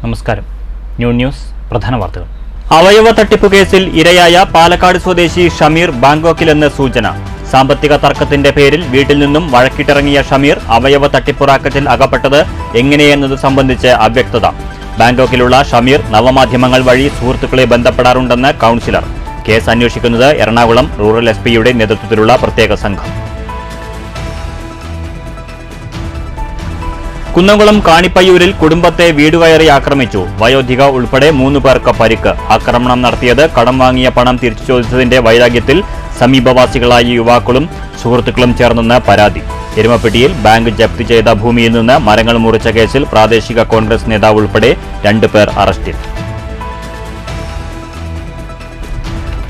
നമസ്കാരം. ന്യൂസ് പ്രധാന വാർത്തകൾ. അവയവ തട്ടിപ്പ് കേസിൽ ഇരയായ പാലക്കാട് സ്വദേശി ഷമീർ ബാങ്കോക്കിലെന്ന് സൂചന. സാമ്പത്തിക തർക്കത്തിന്റെ പേരിൽ വീട്ടിൽ നിന്നും വഴക്കിട്ടിറങ്ങിയ ഷമീർ അവയവ തട്ടിപ്പ് റാക്കറ്റിൽ അകപ്പെട്ടത് എങ്ങനെയെന്നത് സംബന്ധിച്ച് അവ്യക്തത. ബാങ്കോക്കിലുള്ള ഷമീർ നവമാധ്യമങ്ങൾ വഴി സുഹൃത്തുക്കളെ ബന്ധപ്പെടാറുണ്ടെന്ന് കൗൺസിലർ. കേസ് അന്വേഷിക്കുന്നത് എറണാകുളം റൂറൽ എസ്പിയുടെ നേതൃത്വത്തിലുള്ള പ്രത്യേക സംഘം. കുന്നംകുളം കാണിപ്പയ്യൂരിൽ കുടുംബത്തെ വീടുകയറി ആക്രമിച്ചു. വയോധിക ഉൾപ്പെടെ 3 പേർക്ക് പരിക്ക്. ആക്രമണം നടത്തിയത് കടം വാങ്ങിയ പണം തിരിച്ചു ചോദിച്ചതിന്റെ വൈരാഗ്യത്തിൽ സമീപവാസികളായ യുവാക്കളും സുഹൃത്തുക്കളും ചേർന്നെന്ന് പരാതി. എരുമപ്പെട്ടിയിൽ ബാങ്ക് ജപ്തി ചെയ്ത ഭൂമിയിൽ നിന്ന് മരങ്ങൾ മുറിച്ച കേസിൽ പ്രാദേശിക കോൺഗ്രസ് നേതാവ് ഉൾപ്പെടെ 2 പേർ അറസ്റ്റിൽ.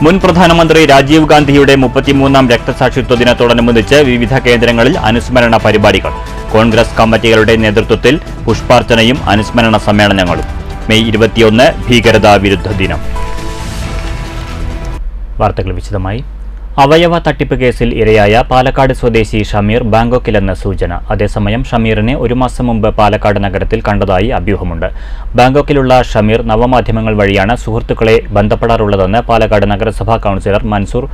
മുൻ പ്രധാനമന്ത്രി രാജീവ് ഗാന്ധിയുടെ 33ാം രക്തസാക്ഷിത്വ ദിനത്തോടനുബന്ധിച്ച് വിവിധ കേന്ദ്രങ്ങളിൽ അനുസ്മരണ പരിപാടികൾ. കോൺഗ്രസ് കമ്മിറ്റികളുടെ നേതൃത്വത്തിൽ പുഷ്പാർച്ചനയും അനുസ്മരണ സമ്മേളനങ്ങളും. മെയ് 21 ഭീകരതാ വിരുദ്ധ ദിനം. വാർത്തകൾ വിശദമായി. അവയവ തട്ടിപ്പ് കേസിൽ ഇരയായ പാലക്കാട് സ്വദേശി ഷമീർ ബാങ്കോക്കിലെന്ന് സൂചന. അതേസമയം ഷമീറിനെ 1 മാസം മുമ്പ് പാലക്കാട് നഗരത്തിൽ കണ്ടതായി അഭ്യൂഹമുണ്ട്. ബാങ്കോക്കിലുള്ള ഷമീർ നവമാധ്യമങ്ങൾ വഴിയാണ് സുഹൃത്തുക്കളെ ബന്ധപ്പെടാറുള്ളതെന്ന് പാലക്കാട് നഗരസഭാ കൗൺസിലർ മൻസൂർ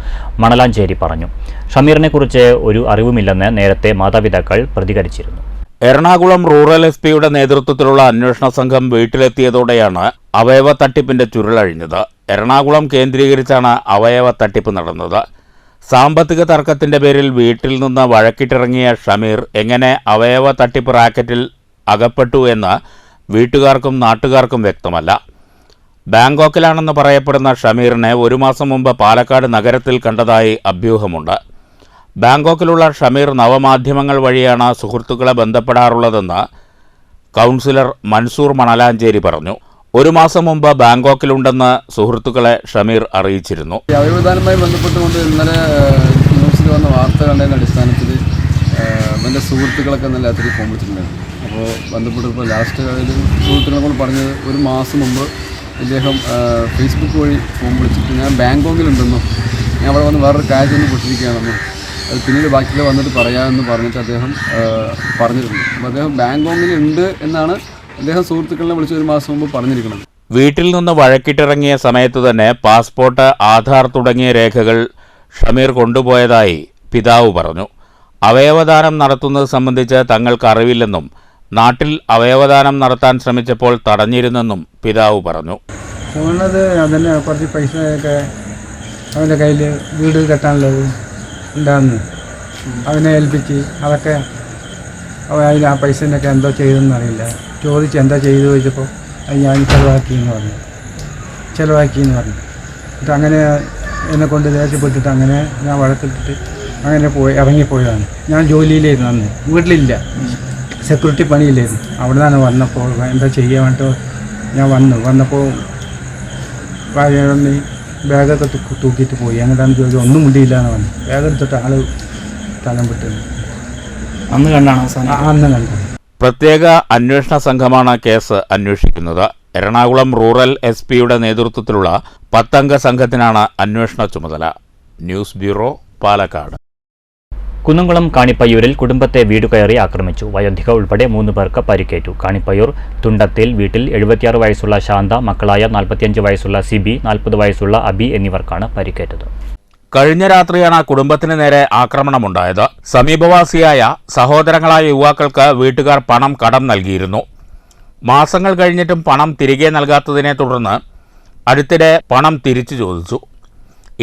മണലാഞ്ചേരി പറഞ്ഞു. ഷമീറിനെക്കുറിച്ച് ഒരു അറിവുമില്ലെന്ന് നേരത്തെ മാതാപിതാക്കൾ പ്രതികരിച്ചിരുന്നു. എറണാകുളം റൂറൽ എസ്പിയുടെ നേതൃത്വത്തിലുള്ള അന്വേഷണ സംഘം വീട്ടിലെത്തിയതോടെയാണ് അവയവ തട്ടിപ്പിന്റെ ചുരുളഴിഞ്ഞത്. എറണാകുളം കേന്ദ്രീകരിച്ചാണ് അവയവ തട്ടിപ്പ് നടന്നത്. സാമ്പത്തിക തർക്കത്തിന്റെ പേരിൽ വീട്ടിൽ നിന്ന് വഴക്കിട്ടിറങ്ങിയ ഷമീർ എങ്ങനെ അവയവ തട്ടിപ്പ് റാക്കറ്റിൽ അകപ്പെട്ടു എന്ന് വീട്ടുകാർക്കും നാട്ടുകാർക്കും വ്യക്തമല്ല. ബാങ്കോക്കിലാണെന്ന് പറയപ്പെടുന്ന ഷമീറിനെ 1 മാസം മുമ്പ് പാലക്കാട് നഗരത്തിൽ കണ്ടതായി അഭ്യൂഹമുണ്ട്. ബാങ്കോക്കിലുള്ള ഷമീർ നവമാധ്യമങ്ങൾ വഴിയാണ് സുഹൃത്തുക്കളെ ബന്ധപ്പെടാറുള്ളതെന്ന് കൗൺസിലർ മൻസൂർ മണലാഞ്ചേരി പറഞ്ഞു. 1 മാസം മുമ്പ് ബാങ്കോക്കിലുണ്ടെന്ന് സുഹൃത്തുക്കളെ ഷമീർ അറിയിച്ചിരുന്നു. അവയവദാനവുമായി ബന്ധപ്പെട്ടുകൊണ്ട് ഇന്നലെ ന്യൂസിൽ വന്ന വാർത്ത കണ്ടതിൻ്റെ അടിസ്ഥാനത്തിൽ എൻ്റെ സുഹൃത്തുക്കളൊക്കെ നല്ല രാത്രി ഫോൺ വിളിച്ചിട്ടുണ്ടായിരുന്നു. അപ്പോൾ ബന്ധപ്പെട്ടപ്പോൾ ലാസ്റ്റ് സുഹൃത്തുക്കളെ കൊണ്ട് പറഞ്ഞത് 1 മാസം മുമ്പ് ഇദ്ദേഹം ഫേസ്ബുക്ക് വഴി ഫോൺ വിളിച്ചിട്ട് ഞാൻ ബാങ്കോക്കിലുണ്ടെന്നും ഞാൻ അവിടെ വന്ന് വേറൊരു കാര്യം ഒന്ന് പൊട്ടിരിക്കുകയാണെന്നും അത് പിന്നീട് ബാക്കിയിൽ വന്നിട്ട് പറയാമെന്ന് പറഞ്ഞിട്ട് അദ്ദേഹം പറഞ്ഞിട്ടുണ്ട്. അപ്പോൾ അദ്ദേഹം ബാങ്കോക്കിലുണ്ട് എന്നാണ് അദ്ദേഹം സുഹൃത്തുക്കളെ വിളിച്ച് 1 മാസം മുമ്പ് പറഞ്ഞിരിക്കുന്നത്. വീട്ടിൽ നിന്ന് വഴക്കിട്ടിറങ്ങിയ സമയത്ത് തന്നെ പാസ്പോർട്ട്, ആധാർ തുടങ്ങിയ രേഖകൾ ഷമീർ കൊണ്ടുപോയതായി പിതാവ് പറഞ്ഞു. അവയവദാനം നടത്തുന്നത് സംബന്ധിച്ച് തങ്ങൾക്ക് അറിവില്ലെന്നും നാട്ടിൽ അവയവദാനം നടത്താൻ ശ്രമിച്ചപ്പോൾ തടഞ്ഞിരുന്നെന്നും പിതാവ് പറഞ്ഞു. പോകുന്നത് അതന്നെ കുറച്ച് പൈസയൊക്കെ അവൻ്റെ കയ്യിൽ വീട് കെട്ടാനുള്ളത് ഉണ്ടായിരുന്നു. അവനെ ഏൽപ്പിച്ച് അതൊക്കെ അതിന് ആ പൈസേൻ്റെയൊക്കെ എന്തോ ചെയ്തെന്നറിയില്ല. ചോദിച്ച് എന്താ ചെയ്തു ചോദിച്ചപ്പോൾ അത് ഞാൻ ചിലവാക്കിയെന്ന് പറഞ്ഞു. എന്നിട്ട് അങ്ങനെ എന്നെ കൊണ്ട് ദേഷ്യപ്പെട്ടിട്ട് അങ്ങനെ ഞാൻ വഴക്കിട്ടിട്ട് അങ്ങനെ ഇറങ്ങിപ്പോയതാണ്. ഞാൻ ജോലിയിലായിരുന്നു, അന്ന് വീട്ടിലില്ല, സെക്യൂരിറ്റി പണിയില്ലായിരുന്നു. അവിടെ നിന്നാണ് വന്നപ്പോൾ എന്താ ചെയ്യാൻ വേണ്ടിയിട്ട് ഞാൻ വന്നപ്പോൾ ബാഗൊക്കെ തൂക്കിയിട്ട് പോയി. അങ്ങോട്ടാണ് ചോദിച്ചു, ഒന്നും മുണ്ടിയില്ല എന്ന് പറഞ്ഞു. ബാഗ് എടുത്തിട്ട് ആൾ സ്ഥലം വിട്ടു. അന്ന് കണ്ടാണ് അന്ന് കണ്ടത്. പ്രത്യേക അന്വേഷണ സംഘമാണ് കേസ് അന്വേഷിക്കുന്നത്. എറണാകുളം റൂറൽ എസ്പിയുടെ നേതൃത്വത്തിലുള്ള 10 അംഗ സംഘത്തിനാണ് അന്വേഷണ ചുമതല. News bureau, Palakkad. കുന്നംകുളം കാണിപ്പയ്യൂരിൽ കുടുംബത്തെ വീടുകയറി ആക്രമിച്ചു. വയോധിക ഉൾപ്പെടെ 3 പേർക്ക് പരിക്കേറ്റു. കാണിപ്പയ്യൂർ തുണ്ടത്തിൽ വീട്ടിൽ 76 വയസ്സുള്ള ശാന്ത, മക്കളായ 45 വയസ്സുള്ള സിബി, 40 വയസ്സുള്ള അബി എന്നിവർക്കാണ് പരിക്കേറ്റത്. കഴിഞ്ഞ രാത്രിയാണ് കുടുംബത്തിന് നേരെ ആക്രമണമുണ്ടായത്. സമീപവാസിയായ സഹോദരങ്ങളായ യുവാക്കൾക്ക് വീട്ടുകാർ പണം കടം നൽകിയിരുന്നു. മാസങ്ങൾ കഴിഞ്ഞിട്ടും പണം തിരികെ നൽകാത്തതിനെ തുടർന്ന് അടുത്തിടെ പണം തിരിച്ചു ചോദിച്ചു.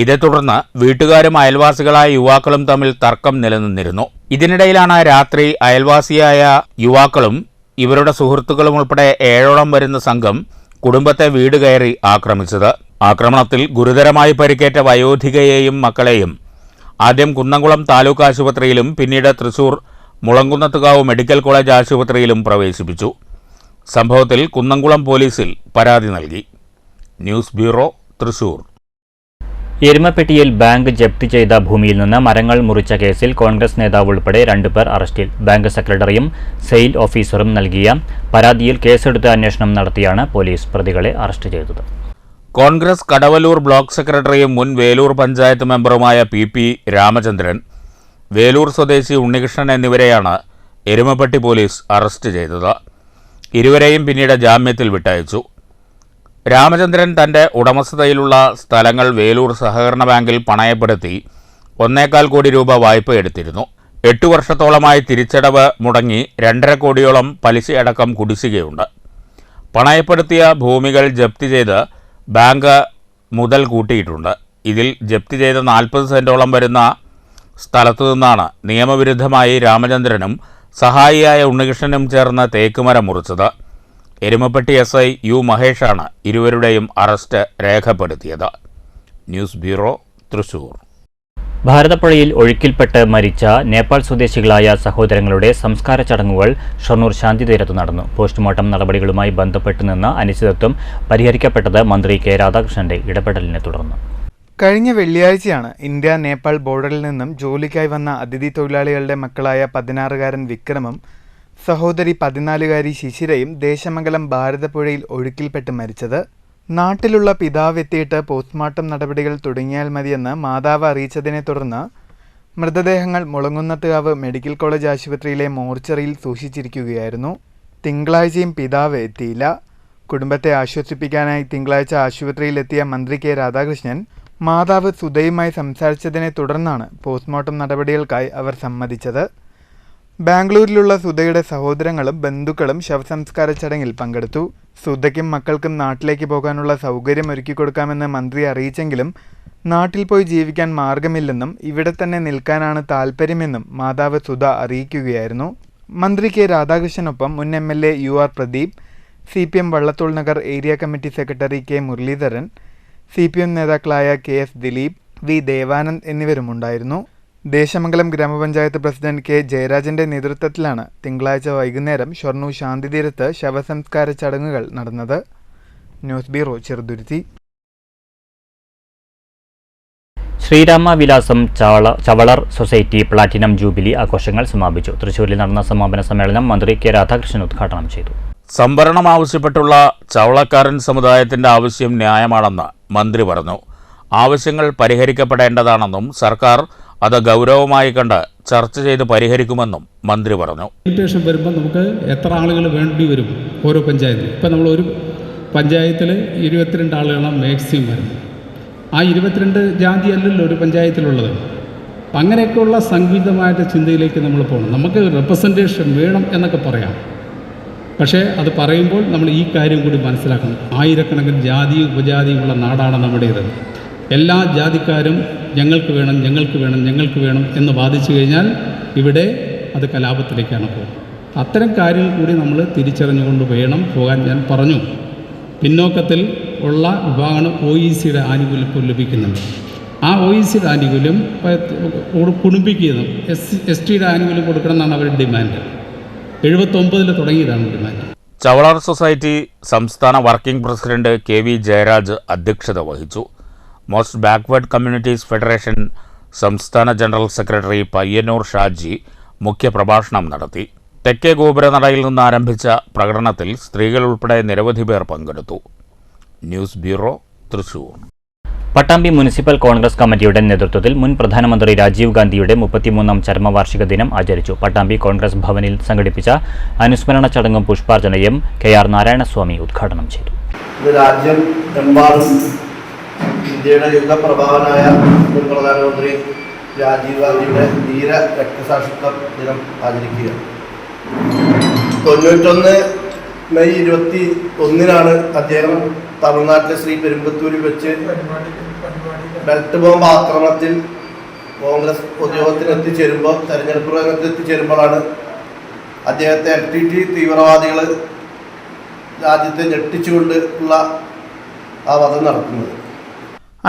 ഇതേ തുടർന്ന് വീട്ടുകാരും അയൽവാസികളായ യുവാക്കളും തമ്മിൽ തർക്കം നിലനിന്നിരുന്നു. ഇതിനിടയിലാണ് രാത്രി അയൽവാസിയായ യുവാക്കളും ഇവരുടെ സുഹൃത്തുക്കളും ഉൾപ്പെടെ 7ഓളം വരുന്ന സംഘം കുടുംബത്തെ വീട് കയറി ആക്രമിച്ചത്. ആക്രമണത്തിൽ ഗുരുതരമായി പരിക്കേറ്റ വയോധികയെയും മക്കളെയും ആദ്യം കുന്നംകുളം താലൂക്ക് ആശുപത്രിയിലും പിന്നീട് തൃശൂർ മുളങ്കുന്നത്തുകാവ് മെഡിക്കൽ കോളേജ് ആശുപത്രിയിലും പ്രവേശിപ്പിച്ചു. സംഭവത്തിൽ കുന്നംകുളം പോലീസിൽ പരാതി നൽകി. News bureau, Thrissur. എരുമപ്പെട്ടിയിൽ ബാങ്ക് ജപ്തി ചെയ്ത ഭൂമിയിൽ നിന്ന് മരങ്ങൾ മുറിച്ച കേസിൽ കോൺഗ്രസ് നേതാവ് ഉൾപ്പെടെ 2 പേർ അറസ്റ്റിൽ. ബാങ്ക് സെക്രട്ടറിയും സെയിൽ ഓഫീസറും നൽകിയ പരാതിയിൽ കേസെടുത്ത് അന്വേഷണം നടത്തിയാണ് പോലീസ് പ്രതികളെ അറസ്റ്റ് ചെയ്തത്. കോൺഗ്രസ് കടവല്ലൂർ ബ്ലോക്ക് സെക്രട്ടറിയും മുൻ വേലൂർ പഞ്ചായത്ത് മെമ്പറുമായ പി രാമചന്ദ്രൻ, വേലൂർ സ്വദേശി ഉണ്ണികൃഷ്ണൻ എന്നിവരെയാണ് എരുമപ്പെട്ടി പോലീസ് അറസ്റ്റ് ചെയ്തത്. ഇരുവരെയും പിന്നീട് ജാമ്യത്തിൽ വിട്ടയച്ചു. രാമചന്ദ്രൻ തൻ്റെ ഉടമസ്ഥതയിലുള്ള സ്ഥലങ്ങൾ വേലൂർ സഹകരണ ബാങ്കിൽ പണയപ്പെടുത്തി 1.25 കോടി രൂപ വായ്പ എടുത്തിരുന്നു. 8 വർഷത്തോളമായി തിരിച്ചടവ് മുടങ്ങി 2.5 കോടിയോളം പലിശയടക്കം കുടിശ്ശികയുണ്ട്. പണയപ്പെടുത്തിയ ഭൂമികൾ ജപ്തി ചെയ്ത് ബാങ്ക് മുതൽ കൂട്ടിയിട്ടുണ്ട്. ഇതിൽ ജപ്തി ചെയ്ത 40 സെന്റോളം വരുന്ന സ്ഥലത്തു നിന്നാണ് നിയമവിരുദ്ധമായി രാമചന്ദ്രനും സഹായിയായ ഉണ്ണികൃഷ്ണനും ചേർന്ന് തേക്കുമരം മുറിച്ചത്. എരുമപ്പെട്ടി SI യു മഹേഷാണ് ഇരുവരുടെയും അറസ്റ്റ് രേഖപ്പെടുത്തിയത്. News bureau, Thrissur. ഭാരതപ്പുഴയിൽ ഒഴുക്കിൽപ്പെട്ട് മരിച്ച നേപ്പാൾ സ്വദേശികളായ സഹോദരങ്ങളുടെ സംസ്കാര ചടങ്ങുകൾ ഷൊർണൂർ ശാന്തിതീരത്ത് നടന്നു. പോസ്റ്റ്മോർട്ടം നടപടികളുമായി ബന്ധപ്പെട്ട് നിന്ന അനിശ്ചിതത്വം പരിഹരിക്കപ്പെട്ടത് മന്ത്രി കെ രാധാകൃഷ്ണന്റെ ഇടപെടലിനെ തുടർന്ന്. കഴിഞ്ഞ വെള്ളിയാഴ്ചയാണ് ഇന്ത്യ നേപ്പാൾ ബോർഡറിൽ നിന്നും ജോലിക്കായി വന്ന അതിഥി തൊഴിലാളികളുടെ മക്കളായ 16-കാരൻ വിക്രമും സഹോദരി 14-കാരി ശിശിരയും ദേശമംഗലം ഭാരതപ്പുഴയിൽ ഒഴുക്കിൽപ്പെട്ട് മരിച്ചത്. നാട്ടിലുള്ള പിതാവ് എത്തിയിട്ട് പോസ്റ്റ്മോർട്ടം നടപടികൾ തുടങ്ങിയാൽ മതിയെന്ന് മാതാവ് അറിയിച്ചതിനെ തുടർന്ന് മൃതദേഹങ്ങൾ മുളങ്ങുന്നത്തുകാവ് മെഡിക്കൽ കോളേജ് ആശുപത്രിയിലെ മോർച്ചറിയിൽ സൂക്ഷിച്ചിരിക്കുകയായിരുന്നു. തിങ്കളാഴ്ചയും പിതാവ് എത്തിയില്ല. കുടുംബത്തെ ആശ്വസിപ്പിക്കാനായി തിങ്കളാഴ്ച ആശുപത്രിയിലെത്തിയ മന്ത്രി കെ രാധാകൃഷ്ണൻ മാതാവ് സുധയുമായി സംസാരിച്ചതിനെ തുടർന്നാണ് പോസ്റ്റ്മോർട്ടം നടപടികൾക്കായി അവർ സമ്മതിച്ചത്. ബാംഗ്ലൂരിലുള്ള സുധയുടെ സഹോദരങ്ങളും ബന്ധുക്കളും ശവസംസ്കാര ചടങ്ങിൽ പങ്കെടുത്തു. സുധയ്ക്കും മക്കൾക്കും നാട്ടിലേക്ക് പോകാനുള്ള സൗകര്യം ഒരുക്കിക്കൊടുക്കാമെന്ന് മന്ത്രി അറിയിച്ചെങ്കിലും നാട്ടിൽ പോയി ജീവിക്കാൻ മാർഗമില്ലെന്നും ഇവിടെ തന്നെ നിൽക്കാനാണ് താൽപ്പര്യമെന്നും മാതാവ് സുധ അറിയിക്കുകയായിരുന്നു. മന്ത്രി കെ രാധാകൃഷ്ണനൊപ്പം മുൻ MLA UR Pradeep, CPM Vallathol Nagar area committee secretary K Muraleedharan, CPM നേതാക്കളായ KS ദിലീപ്, V ദേവാനന്ദ് എന്നിവരുമുണ്ടായിരുന്നു. ദേശമംഗലം ഗ്രാമപഞ്ചായത്ത് പ്രസിഡന്റ് കെ ജയരാജന്റെ നേതൃത്വത്തിലാണ് തിങ്കളാഴ്ച വൈകുന്നേരം ഷൊർണൂർ ശാന്തിതീരത്ത് ശവസംസ്കാര ചടങ്ങുകൾ നടന്നത്. News bureau, Cheruthuruthy. ശ്രീരാമ വിലാസം ചവളർ സൊസൈറ്റി പ്ലാറ്റിനം ജൂബിലി ആഘോഷങ്ങൾ സമാപിച്ചു. തൃശൂരിൽ നടന്ന സമാപന സമ്മേളനം മന്ത്രി കെ രാധാകൃഷ്ണൻ ഉദ്ഘാടനം ചെയ്തു. സംവരണം ആവശ്യപ്പെട്ടുള്ള ചവളക്കാരൻ സമുദായത്തിന്റെ ആവശ്യം ന്യായമാണെന്ന് മന്ത്രി പറഞ്ഞു. ആവശ്യങ്ങൾ പരിഹരിക്കപ്പെടേണ്ടതാണെന്നും സർക്കാർ അത് ഗൗരവമായി കണ്ട് ചർച്ച ചെയ്ത് പരിഹരിക്കുമെന്നും മന്ത്രി പറഞ്ഞു. ലിമിറ്റേഷൻ വരുമ്പോൾ നമുക്ക് എത്ര ആളുകൾ വേണ്ടി വരും ഓരോ പഞ്ചായത്തിൽ. ഇപ്പം നമ്മൾ ഒരു പഞ്ചായത്തിൽ 22 ആളുകളാണ് മാക്സിമം വരുന്നത്. ആ 22 ജാതി അല്ലല്ലോ ഒരു പഞ്ചായത്തിലുള്ളത്. അപ്പം അങ്ങനെയൊക്കെയുള്ള സംഗീതമായിട്ട് ചിന്തയിലേക്ക് നമ്മൾ പോകണം. നമുക്ക് റെപ്രസെൻറ്റേഷൻ വേണം എന്നൊക്കെ പറയാം. പക്ഷേ അത് പറയുമ്പോൾ നമ്മൾ ഈ കാര്യം കൂടി മനസ്സിലാക്കണം. ആയിരക്കണക്കിന് ജാതിയും ഉപജാതിയുമുള്ള നാടാണ് നമ്മുടേത്. എല്ലാ ജാതിക്കാരും ഞങ്ങൾക്ക് വേണം, ഞങ്ങൾക്ക് വേണം, ഞങ്ങൾക്ക് വേണം എന്ന് വാദിച്ചു കഴിഞ്ഞാൽ ഇവിടെ അത് കലാപത്തിലേക്കാണ് പോകുന്നത്. അത്തരം കാര്യങ്ങൾ കൂടി നമ്മൾ തിരിച്ചറിഞ്ഞുകൊണ്ട് വേണം പോകാൻ. ഞാൻ പറഞ്ഞു, പിന്നോക്കത്തിൽ ഉള്ള വിഭാഗമാണ് OECയുടെ ആനുകൂല്യം ഇപ്പോൾ ലഭിക്കുന്നുണ്ട്. ആ OECയുടെ ആനുകൂല്യം കുടുംബിക്കുന്നു. STയുടെ ആനുകൂല്യം കൊടുക്കണം എന്നാണ് അവരുടെ ഡിമാൻഡ്. 79 തുടങ്ങിയതാണ് ഡിമാൻഡ്. ചവളർ സൊസൈറ്റി സംസ്ഥാന വർക്കിംഗ് പ്രസിഡന്റ് KV ജയരാജ് അധ്യക്ഷത വഹിച്ചു. മോസ്റ്റ് ബാക്ക്വേർഡ് കമ്മ്യൂണിറ്റീസ് ഫെഡറേഷൻ സംസ്ഥാന ജനറൽ സെക്രട്ടറി പയ്യന്നൂർ ഷാജി മുഖ്യപ്രഭാഷണം നടത്തി. തെക്കേ ഗോപുരനടയിൽ നിന്ന് ആരംഭിച്ച പ്രകടനത്തിൽ സ്ത്രീകൾ ഉൾപ്പെടെ നിരവധി പേർ പങ്കെടുത്തു. News bureau, Thrissur. Pattambi municipal Congress കമ്മിറ്റിയുടെ നേതൃത്വത്തിൽ മുൻ പ്രധാനമന്ത്രി രാജീവ് ഗാന്ധിയുടെ 33ാം ചരമവാർഷിക ദിനം ആചരിച്ചു. പട്ടാമ്പി കോൺഗ്രസ് ഭവനിൽ സംഘടിപ്പിച്ച അനുസ്മരണ ചടങ്ങും പുഷ്പാർച്ചനയും KR നാരായണസ്വാമി ഉദ്ഘാടനം ചെയ്തു. ഇന്ത്യയുടെ യുഗപ്രഭാവനായ മുൻ പ്രധാനമന്ത്രി രാജീവ് ഗാന്ധിയുടെ ധീര രക്തസാക്ഷിത്വ ദിനം ആചരിക്കുക. 91 മെയ് 21 അദ്ദേഹം തമിഴ്നാട്ടിലെ ശ്രീ പെരുമ്പത്തൂരിൽ വെച്ച് ബെൽറ്റ് ബോംബ് ആക്രമണത്തിൽ കോൺഗ്രസ് ഉദ്യോഗത്തിന് എത്തിച്ചേരുമ്പോൾ, തെരഞ്ഞെടുപ്പ് രംഗത്ത് എത്തിച്ചേരുമ്പോഴാണ് അദ്ദേഹത്തെ LTT തീവ്രവാദികൾ രാജ്യത്തെ ഞെട്ടിച്ചുകൊണ്ട് ഉള്ള ആ വധം നടത്തുന്നത്.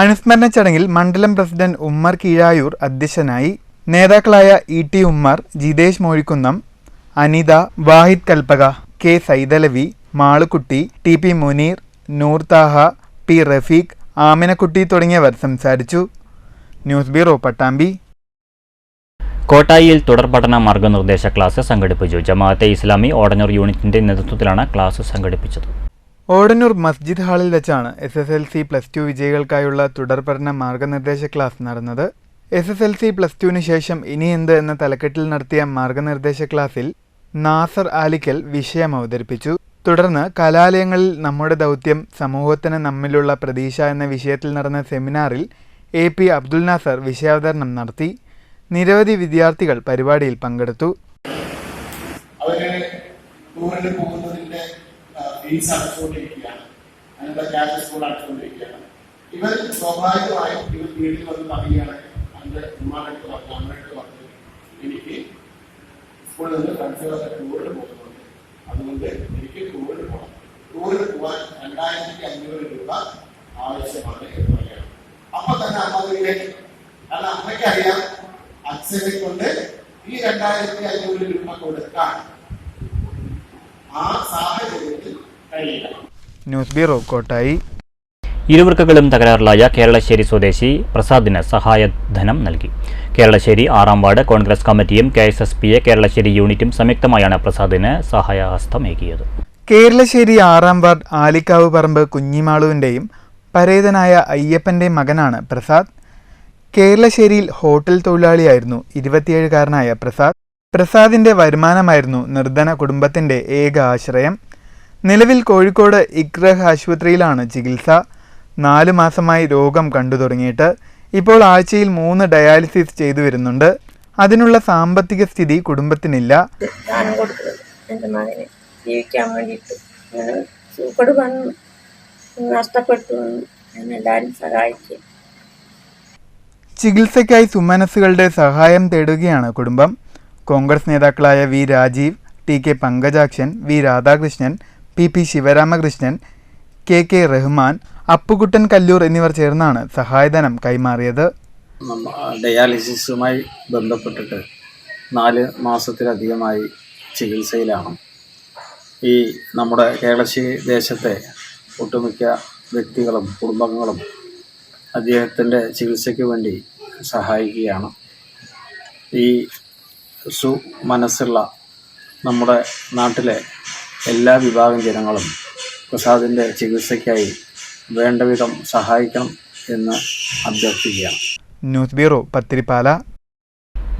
അനുസ്മരണ ചടങ്ങിൽ മണ്ഡലം പ്രസിഡന്റ് ഉമ്മർ കീഴായൂർ അധ്യക്ഷനായി. നേതാക്കളായ ET ഉമ്മർ, ജിതേഷ് മോഴിക്കുന്നം, അനിത, വാഹിദ് കൽപ്പക, K സൈതലവി, മാളുക്കുട്ടി, TP മുനീർ, നൂർ താഹ, P റഫീഖ്, ആമിനക്കുട്ടി തുടങ്ങിയവർ സംസാരിച്ചു. News bureau, Pattambi. കോട്ടായിയിൽ തുടർപഠന മാർഗനിർദ്ദേശ ക്ലാസ് സംഘടിപ്പിച്ചു. ജമാഅത്തെ ഇസ്ലാമി ഓടന്നൂർ യൂണിറ്റിന്റെ നേതൃത്വത്തിലാണ് ക്ലാസ് സംഘടിപ്പിച്ചത്. ഓടന്നൂർ മസ്ജിദ് ഹാളിൽ വെച്ചാണ് SSLC+2 വിജയികൾക്കായുള്ള തുടർപഠന മാർഗനിർദ്ദേശ ക്ലാസ് നടന്നത്. SSLC+2 ശേഷം ഇനി എന്ത് എന്ന തലക്കെട്ടിൽ നടത്തിയ മാർഗനിർദ്ദേശ ക്ലാസ്സിൽ നാസർ ആലിക്കൽ വിഷയം അവതരിപ്പിച്ചു. തുടർന്ന് കലാലയങ്ങളിൽ നമ്മുടെ ദൗത്യം സമൂഹത്തിന് നമ്മിലുള്ള പ്രതീക്ഷ എന്ന വിഷയത്തിൽ നടന്ന സെമിനാറിൽ AP അബ്ദുൽ നാസർ വിഷയാവതരണം നടത്തി. നിരവധി വിദ്യാർത്ഥികൾ പരിപാടിയിൽ പങ്കെടുത്തു. ടൂറിന് പോകുന്നതിന്റെ ഫീസ് അടച്ചുകൊണ്ടിരിക്കുകയാണ്, അതിനുള്ള ക്യാഷ് സ്കൂൾ അടച്ചുകൊണ്ടിരിക്കുകയാണ്. ഇവർ സ്വാഭാവികമായും ഇവർ വീട്ടിൽ വന്ന് പറയുകയാണ്, എൻ്റെ ഉമ്മാനടുത്ത് പറഞ്ഞു, അമ്മയുടെ പറഞ്ഞു, എനിക്ക് സ്കൂളിൽ നിന്ന് ഫ്രണ്ട്സുകളൊക്കെ ടൂറിന് പോകുന്നുണ്ട്, അതുകൊണ്ട് എനിക്ക് ടൂറിന് പോകണം. ടൂറിന് പോകാൻ 2500 രൂപ ആവശ്യമാണ് എന്ന് പറയുകയാണ്. അപ്പൊ തന്നെ അമ്മ വീട്ടിലേക്ക്, കാരണം അമ്മയ്ക്കറിയാം അച്ഛനെ കൊണ്ട് ഈ 2500 രൂപ കൊടുക്കാൻ ആ സാഹചര്യത്തിൽ കഴിയില്ല. News bureau, Kottayi. ഇരുവൃക്കകളും തകരാറിലായ കേരളശ്ശേരി സ്വദേശി പ്രസാദിന് സഹായധനം നൽകി. കേരളശ്ശേരി 6-ാം വാർഡ് കോൺഗ്രസ് കമ്മിറ്റിയും KSSPA കേരളശ്ശേരി യൂണിറ്റും സംയുക്തമായാണ് പ്രസാദിന് സഹായഹസ്തമേകിയത്. കേരളശ്ശേരി 6-ാം വാർഡ് ആലിക്കാവ് പറമ്പ് കുഞ്ഞിമാളുവിൻ്റെയും പരേതനായ അയ്യപ്പൻ്റെയും മകനാണ് പ്രസാദ്. കേരളശ്ശേരിയിൽ ഹോട്ടൽ തൊഴിലാളിയായിരുന്നു 27-കാരനായ പ്രസാദ്. പ്രസാദിന്റെ വരുമാനമായിരുന്നു നിർധന കുടുംബത്തിന്റെ ഏക ആശ്രയം. നിലവിൽ കോഴിക്കോട് ഇക്രഹ് ആശുപത്രിയിലാണ് ചികിത്സ. 4 മാസമായി രോഗം കണ്ടു തുടങ്ങിയിട്ട്. ഇപ്പോൾ ആഴ്ചയിൽ 3 ഡയാലിസിസ് ചെയ്തു വരുന്നുണ്ട്. അതിനുള്ള സാമ്പത്തിക സ്ഥിതി കുടുംബത്തിനില്ല. എൻ്റെ മകനെ ജീവിക്കാൻ വേണ്ടിയിട്ട് സൂക്കട് നഷ്ടപ്പെട്ടു. എല്ലാവരും സഹായിക്കും. ചികിത്സയ്ക്കായി സുമനസ്സുകളുടെ സഹായം തേടുകയാണ് കുടുംബം. കോൺഗ്രസ് നേതാക്കളായ V Rajeev, TK Pankajakshan, V Radhakrishnan, PP Sivaramakrishnan, KK Rahman, Appukuttan Kallur എന്നിവർ ചേർന്നാണ് സഹായധനം കൈമാറിയത്. ഡയാലിസിസുമായി ബന്ധപ്പെട്ടിട്ട് 4 മാസത്തിലധികമായി ചികിത്സയിലാണ്. ഈ നമ്മുടെ കേരളശ്ശേരി ദേശത്തെ ഒട്ടുമിക്ക വ്യക്തികളും കുടുംബങ്ങളും അദ്ദേഹത്തിൻ്റെ ചികിത്സയ്ക്ക് വേണ്ടി സഹായിക്കുകയാണ്. ഈ മനസ്സുള്ള നമ്മുടെ നാട്ടിലെ എല്ലാ വിഭാഗം ജനങ്ങളും പ്രസാദിൻ്റെ ചികിത്സയ്ക്കായി വേണ്ടവിധം സഹായിക്കണം എന്ന് അഭ്യർത്ഥിക്കുകയാണ്. News bureau, Pathirippala.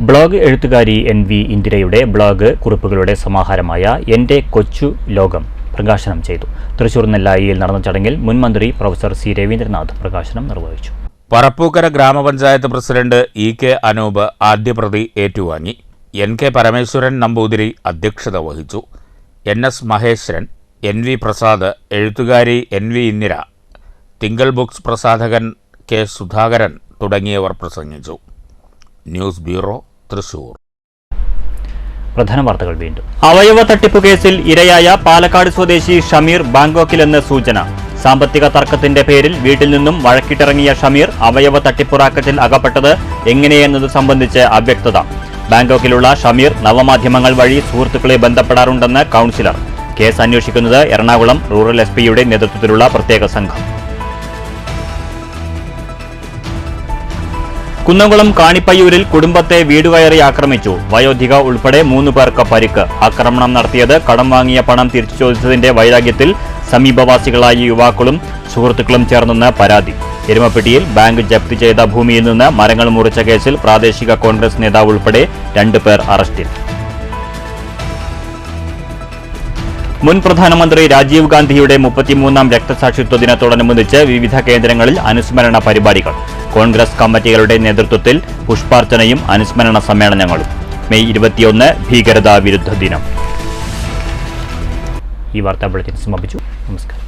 ബ്ലോഗ് എഴുത്തുകാരി NV ഇന്ദിരയുടെ ബ്ലോഗ് കുറിപ്പുകളുടെ സമാഹാരമായ എൻ്റെ കൊച്ചു ലോകം പ്രകാശനം ചെയ്തു. തൃശൂർ നെല്ലായിയിൽ നടന്ന ചടങ്ങിൽ മുൻ മന്ത്രി പ്രൊഫസർ C രവീന്ദ്രനാഥ് പ്രകാശനം നിർവഹിച്ചു. പറപ്പൂക്കര ഗ്രാമപഞ്ചായത്ത് പ്രസിഡന്റ് EK അനൂപ് ആദ്യപ്രതി ഏറ്റുവാങ്ങി. NK പരമേശ്വരൻ നമ്പൂതിരി അധ്യക്ഷത വഹിച്ചു. NS മഹേശ്വരൻ, NV പ്രസാദ്, എഴുത്തുകാരി NV ഇന്ദിര, തിങ്കൾ ബുക്സ് പ്രസാധകൻ K സുധാകരൻ തുടങ്ങിയവർ പ്രസംഗിച്ചു. News bureau, Thrissur. പ്രധാന വാർത്തകൾ വീണ്ടും. അവയവ തട്ടിപ്പ് കേസിൽ ഇരയായ പാലക്കാട് സ്വദേശി ഷമീർ ബാങ്കോക്കിലെന്ന് സൂചന. സാമ്പത്തിക തർക്കത്തിന്റെ പേരിൽ വീട്ടിൽ നിന്നും വഴക്കിട്ടിറങ്ങിയ ഷമീർ അവയവ തട്ടിപ്പ് റാക്കറ്റിൽ അകപ്പെട്ടത് എങ്ങനെയെന്നത് സംബന്ധിച്ച് അവ്യക്തത. ബാങ്കോക്കിലുള്ള ഷമീർ നവമാധ്യമങ്ങൾ വഴി സുഹൃത്തുക്കളെ ബന്ധപ്പെടാറുണ്ടെന്ന് കൗൺസിലർ. കേസ് അന്വേഷിക്കുന്നത് എറണാകുളം റൂറൽ SP-യുടെ നേതൃത്വത്തിലുള്ള പ്രത്യേക സംഘം. കുന്നംകുളം കാണിപ്പയ്യൂരിൽ കുടുംബത്തെ വീടുകയറി ആക്രമിച്ചു. വയോധിക ഉൾപ്പെടെ 3 പേർക്ക് പരിക്ക്. ആക്രമണം നടത്തിയത് കടം വാങ്ങിയ പണം തിരിച്ചു ചോദിച്ചതിന്റെ വൈരാഗ്യത്തിൽ സമീപവാസികളായ യുവാക്കളും സുഹൃത്തുക്കളും ചേർന്നെന്ന് പരാതി. എരുമപ്പെട്ടിയിൽ ബാങ്ക് ജപ്തി ചെയ്ത ഭൂമിയിൽ നിന്ന് മരങ്ങൾ മുറിച്ച കേസിൽ പ്രാദേശിക കോൺഗ്രസ് നേതാവ് ഉൾപ്പെടെ 2 പേർ അറസ്റ്റിൽ. മുൻ പ്രധാനമന്ത്രി രാജീവ് ഗാന്ധിയുടെ 33ാം രക്തസാക്ഷിത്വ ദിനത്തോടനുബന്ധിച്ച് വിവിധ കേന്ദ്രങ്ങളിൽ അനുസ്മരണ പരിപാടികൾ. കോൺഗ്രസ് കമ്മിറ്റികളുടെ നേതൃത്വത്തിൽ പുഷ്പാർച്ചനയും അനുസ്മരണ സമ്മേളനങ്ങളും. മെയ് 21 ഭീകരതാ വിരുദ്ധ ദിനം. ഈ വാർത്താ ബുള്ളറ്റിൻ സമാപിച്ചു. നമസ്കാരം.